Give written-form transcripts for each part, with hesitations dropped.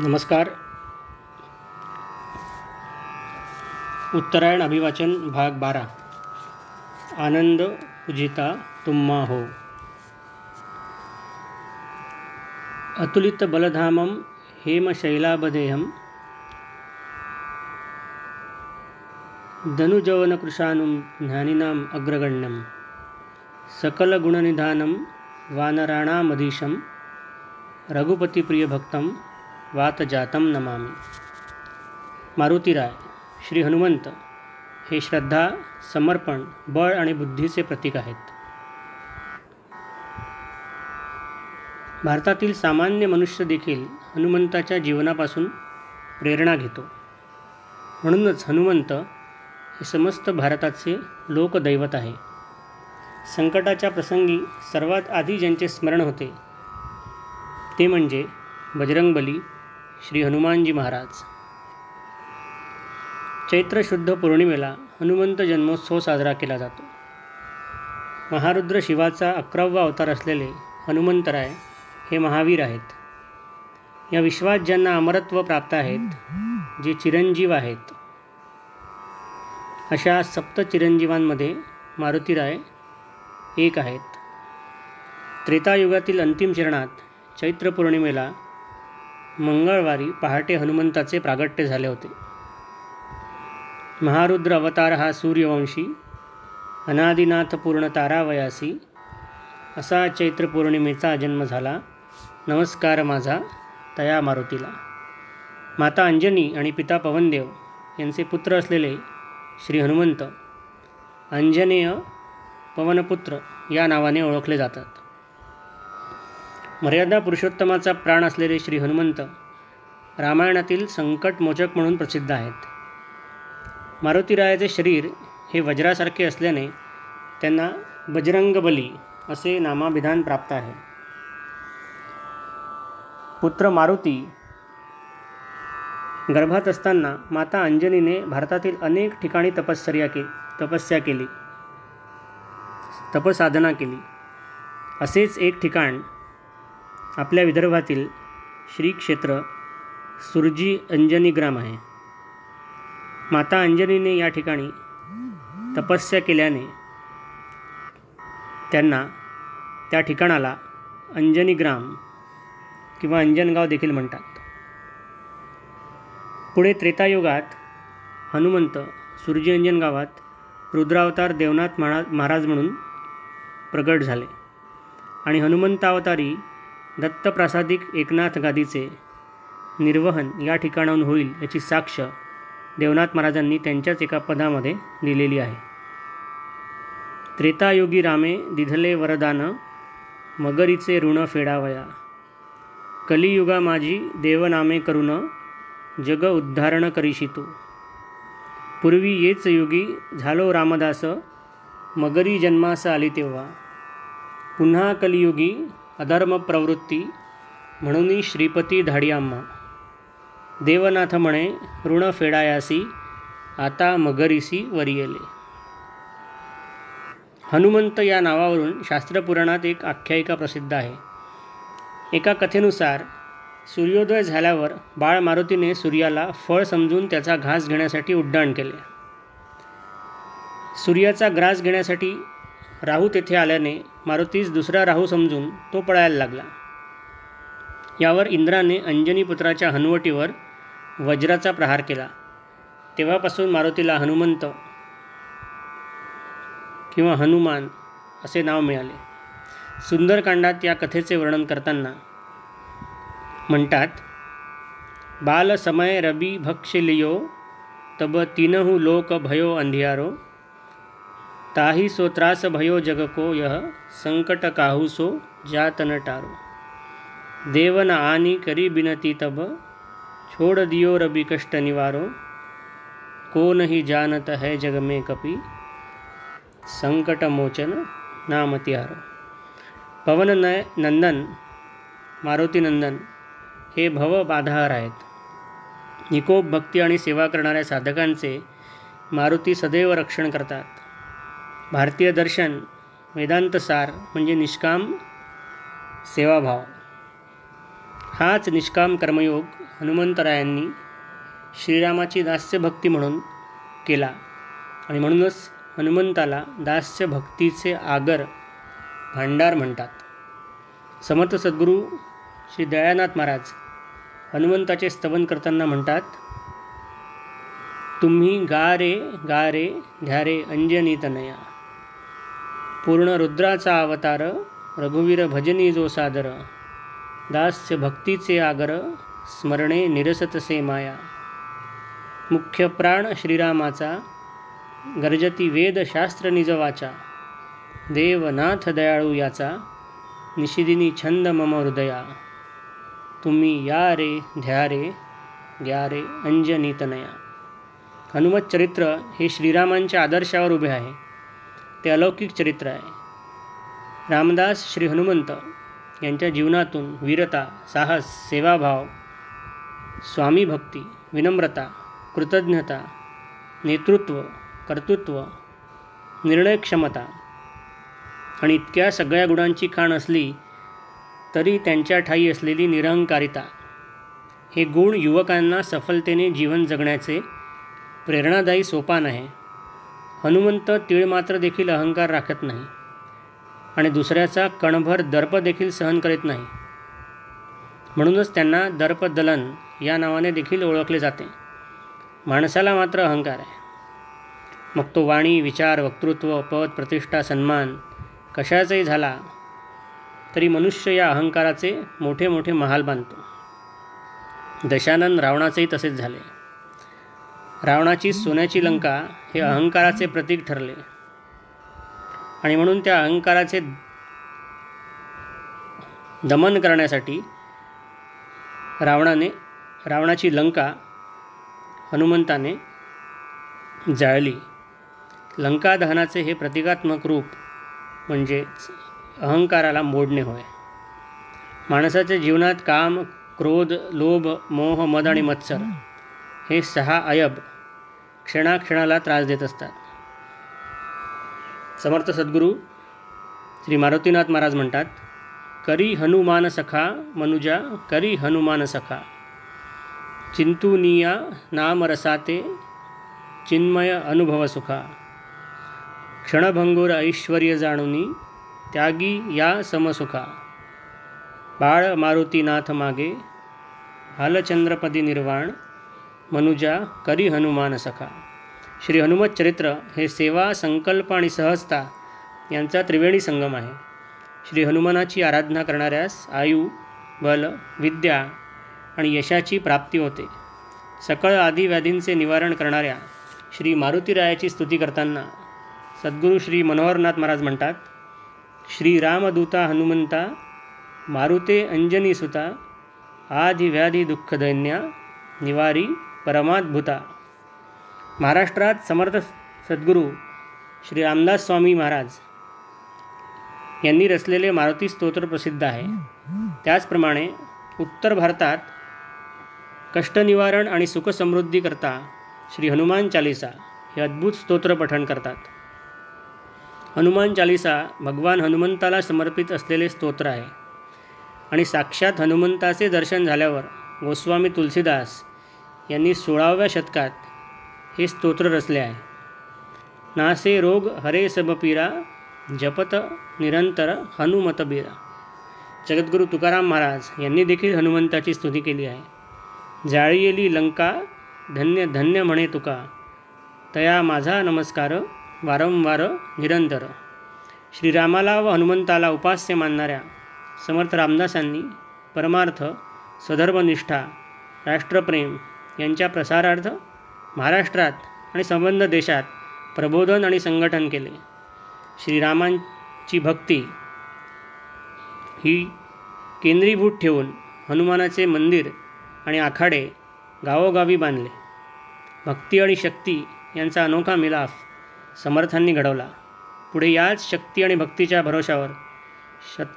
नमस्कार. उत्तरायण अभिवाचन भाग 12. आनंद पूजिता तुम्हा हो. अतुलित बलधामं हेमशैलाभदेहं धनुजवनकृशानुं ज्ञानिनाम् अग्रगण्यं सकलगुणनिधानं वानराणामधीशं रघुपतिप्रियभक्तं वातजातं नमामि. मारुतीराय श्री हनुमंत हे श्रद्धा, समर्पण, बळ आणि बुद्धीचे प्रतीक आहेत. भारतातील सामान्य मनुष्य देखील हनुमंताच्या जीवनापासून प्रेरणा घेतो. म्हणूनच हनुमंत हे समस्त भारताचे लोकदैवत आहे. संकटाच्या प्रसंगी सर्वात आधी ज्यांचे स्मरण होते ते म्हणजे बजरंगबली श्री हनुमानजी महाराज. चैत्र शुद्ध पौर्णिमेला हनुमंत जन्मोत्सव साजरा केला जातो. महारुद्र शिवाचा 11वा अवतार असलेले हनुमंतराय हे महावीर आहेत. या विश्वात ज्यांना अमरत्व प्राप्त आहेत, जे चिरंजीव आहेत, अशा सप्त चिरंजीवांमध्ये मारुतीराय एक आहेत. त्रेतायुगातील अंतिम चरणात चैत्र पौर्णिमेला मंगळवारी पहाटे हनुमंताचे प्रागट्य झाले होते. महारुद्र अवतार हा सूर्यवंशी अनादिनाथ पूर्ण तारावयासी असा चैत्र पौर्णिमेचा जन्म झाला. नमस्कार माझा तया मारुतीला. माता अंजनी आणि पिता पवनदेव यांचे पुत्र असलेले श्री हनुमंत अंजनेय पवनपुत्र या नावाने ओळखले जातात. मर्यादा पुरुषोत्तमाचा प्राण असलेले श्री हनुमंत रामायणातील संकटमोचक म्हणून प्रसिद्ध आहेत. मारुतीरायाचे शरीर हे वज्रासारखे असल्याने त्यांना बजरंगबली असे नामाभिधान प्राप्त आहे. पुत्र मारुती गर्भात असताना माता अंजनीने भारतातील अनेक ठिकाणी तपसाधना केली. असेच एक ठिकाण आपल्या विदर्भातील श्री क्षेत्र सुरजी अंजनी ग्राम आहे. माता अंजनीने या ठिकाणी तपस्या केल्याने त्यांना त्या ठिकाणाला अंजनी ग्राम किंवा अंजनगाव देखील म्हणतात. पुढे त्रेतायुगात हनुमंत सुरजी अंजन गावात रुद्रावतार देवनाथ महाराज म्हणून प्रगट झाले आणि हनुमंतावतारी दत्तप्रासादिक एकनाथ गादीचे निर्वहन या ठिकाणाहून होईल याची साक्ष देवनाथ महाराजांनी त्यांच्याच एका पदामध्ये दिलेली आहे. त्रेतायुगी रामे दिधले वरदान मगरीचे ऋण फेडावया कलियुगा माझी देवनामे करून जग उद्धारण करीशितो पूर्वी येच युगी झालो रामदास मगरी जन्मास आली तेव्हा पुन्हा कलियुगी अधर्म प्रवृत्ती म्हणून श्रीपती धाडी आम्हा देवनाथ म्हणे ऋण फेडायासी आता मगरीसी वरियले. हनुमंत या नावावरून शास्त्रपुराणात एक आख्यायिका प्रसिद्ध आहे. एका कथेनुसार सूर्योदय झाल्यावर बाळ मारुतीने सूर्याला फळ समजून त्याचा घास घेण्यासाठी उड्डाण केले. सूर्याचा ग्रास घेण्यासाठी राहू तेथे आल्याने मारुतीस दुसरा राहू समजून तो पळायला लागला. यावर इंद्राने अंजनी पुत्राच्या हनुवटीवर वज्राचा प्रहार केला. तेव्हापासून मारुतीला हनुमंत किंवा हनुमान असे नाव मिळाले. सुंदरकांडात या कथेचे वर्णन करताना म्हणतात, बाल समय रबी भक्षलियो तब तीनहु लोक भयो अंधियारो ताही सो त्रास भयो जग को यह संकट काहू सो जात न टारो देवन आनी करी बिनती तब छोड़ दियो रबी कष्ट निवारो को नहीं जानत है जग में कपि संकट मोचन नाम तिहारो. पवन नंदन मारुती नंदन हे भव बाधाहर आहेत. निकोप भक्ती आणि सेवा करणाऱ्या साधकांचे मारुती सदैव रक्षण करतात. भारतीय दर्शन वेदांत सार म्हणजे निष्काम सेवाभाव हाच निष्काम कर्मयोग हनुमंतरायांनी श्रीरामाची दास्यभक्ती म्हणून केला आणि म्हणूनच हनुमंताला दास्यभक्तीचे आगर भांडार म्हणतात. समर्थ सद्गुरू श्री दयानाथ महाराज हनुमंताचे स्तवन करताना म्हणतात, तुम्ही गा रे ध्यारे अंजनी तनया, पूर्ण रुद्राचा अवतार रघुवीर भजनी जो सादर, दास्य भक्तीचे आगर स्मरणे निरसतसे माया, मुख्य प्राण श्रीरामाचा गर्जती वेद शास्त्र निज वाचा, देवनाथ दयाळू याचा निशिदिनी छंद मम हृदया, तुम्ही या रे ध्या रे ग्या रे अंजनी तनया. हनुमत चरित्र हे श्रीरामांच्या आदर्शावर उभे आहे. ते अलौकिक चरित्र आहे. रामदास श्री हनुमंत यांच्या जीवनातून वीरता, साहस, सेवाभाव, स्वामीभक्ती, विनम्रता, कृतज्ञता, नेतृत्व, कर्तृत्व, निर्णयक्षमता आणि इतक्या सगळ्या गुणांची खाण असली तरी त्यांच्या ठायी असलेली निरहंकारिता हे गुण युवकांना सफलतेने जीवन जगण्याचे प्रेरणादायी सोपान आहे. हनुमंत तीळ मात्र देखील अहंकार राखत नाही आणि दुसऱ्याचा कणभर दर्प देखील सहन करीत नाही. म्हणूनच त्यांना दर्पदलन या नावाने देखील ओळखले जाते. माणसाला मात्र अहंकार आहे. मग तो वाणी, विचार, वक्तृत्व, पद, प्रतिष्ठा, सन्मान कशाचाही झाला तरी मनुष्य या अहंकाराचे मोठे मोठे महाल बांधतो. दशानन रावणाचेही तसेच झाले. रावणाची सोन्याची लंका हे अहंकाराचे प्रतीक ठरले आणि म्हणून त्या अहंकाराचे दमन करण्यासाठी रावणाची लंका हनुमंताने जाळली. लंका दहनाचे हे प्रतिकात्मक रूप म्हणजेच अहंकाराला मोडणे होय. माणसाच्या जीवनात काम, क्रोध, लोभ, मोह, मद आणि मत्सर हे 6 अयब क्षणाक्षणाला त्रास देत असतात. समर्थ सद्गुरू श्री मारुतीनाथ महाराज म्हणतात, करी हनुमान सखा मनुजा करी हनुमान सखा, चिंतुनिया नाम रसाते चिन्मय अनुभव सुखा, क्षणभंगुर ऐश्वर्य जाणुनी त्यागी या समसुखा, बाळ मारुतीनाथ मागे हालचंद्रपदी निर्वाण, मनुजा करी हनुमान सखा. श्री हनुमत चरित्र हे सेवा, संकल्प आणि सहजता यांचा त्रिवेणी संगम आहे. श्री हनुमानाची आराधना करणाऱ्यास आयु, बल, विद्या आणि यशाची प्राप्ती होते. सकळ आदी व्याधींचे निवारण करणाऱ्या श्री मारुतीरायाची स्तुती करताना सद्गुरू श्री मनोहरनाथ महाराज म्हणतात, श्री रामदूता हनुमंता मारुते अंजनी सुता, आधी व्याधी दुःखदैन्या निवारी परमाद्भुता. महाराष्ट्रात समर्थ सद्गुरू श्री रामदास स्वामी महाराज यांनी रचलेले मारुती स्तोत्र प्रसिद्ध आहे. त्याचप्रमाणे उत्तर भारतात कष्टनिवारण आणि सुखसमृद्धी करता श्री हनुमान चालिसा हे अद्भुत स्तोत्र पठण करतात. हनुमान चालिसा भगवान हनुमंताला समर्पित असलेले स्तोत्र आहे आणि साक्षात हनुमंताचे दर्शन झाल्यावर गोस्वामी तुलसीदास यांनी 16व्या शतकात हे स्तोत्र रचले आहे. नासे रोग हरे सब पीरा, जपत निरंतर हनुमत बीरा. जगद्गुरू तुकाराम महाराज यांनी देखील हनुमंताची स्तुती केली आहे. जाळीयेली लंका धन्य धन्य म्हणे तुका, तया माझा नमस्कार वारंवार निरंतर. श्रीरामाला व हनुमंताला उपास्य मानणाऱ्या समर्थ रामदासांनी परमार्थ, स्वधर्मनिष्ठा, राष्ट्रप्रेम यांच्या प्रसारार्थ महाराष्ट्रात आणि संबंध देशात प्रबोधन आणि संघटन केले. श्रीरामांची भक्ती ही केंद्रीभूत ठेवून हनुमानाचे मंदिर आणि आखाडे गावोगावी बांधले. भक्ती आणि शक्ती यांचा अनोखा मिलाफ समर्थांनी घडवला. पुढे याच शक्ती आणि भक्तीच्या भरोशावर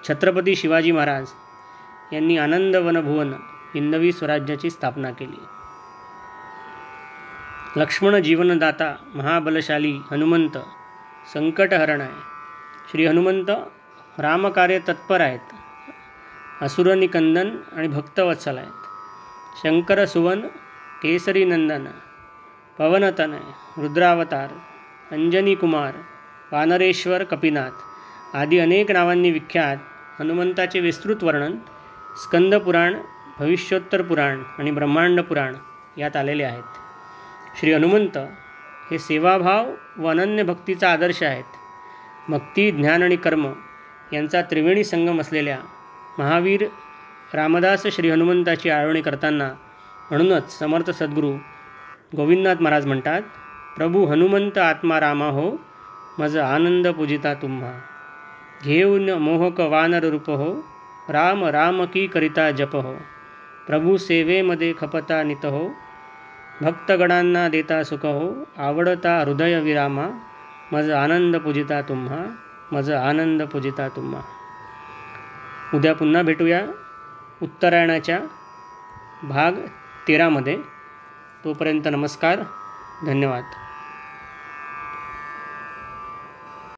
छत्रपती शिवाजी महाराज यांनी आनंदवनभुवन हिंदवी स्वराज्याची स्थापना केली. लक्ष्मण जीवनदाता महाबलशाली हनुमंत संकटहरण आहे. श्री हनुमंत रामकार्य तत्पर आहेत. असुरनिकंदन आणि भक्तवत्सल आहेत. शंकर सुवन, केसरी नंदन, पवनतनय, रुद्रावतार, अंजनी कुमार, वानरेश्वर, कपिनाथ आदी अनेक नावांनी विख्यात हनुमंताचे विस्तृत वर्णन स्कंदपुराण, भविष्योत्तर पुराण आणि ब्रह्मांड पुराण यात आलेले आहेत. श्री हनुमंत हे सेवाभाव व अनन्य भक्तीचा आदर्श आहेत. भक्ती, ज्ञान आणि कर्म यांचा त्रिवेणी संगम असलेल्या महावीर रामदास श्री हनुमंताची आळवणी करताना म्हणूनच समर्थ सद्गुरू गोविंदनाथ महाराज म्हणतात, प्रभू हनुमंत आत्मा रामा हो, मज आनंद पूजिता तुम्हा. घेऊन मोहक वानर रूप हो, राम राम की करिता जप हो. प्रभू सेवेमध्ये खपता नित हो, भक्तगणांना देता सुख हो. आवडता हृदय विरामा, मज आनंद पूजिता तुम्हा, मज आनंद पूजिता तुम्हा. उद्या पुन्हा भेटूया उत्तरायणाच्या भाग 13मध्ये. तोपर्यंत नमस्कार, धन्यवाद.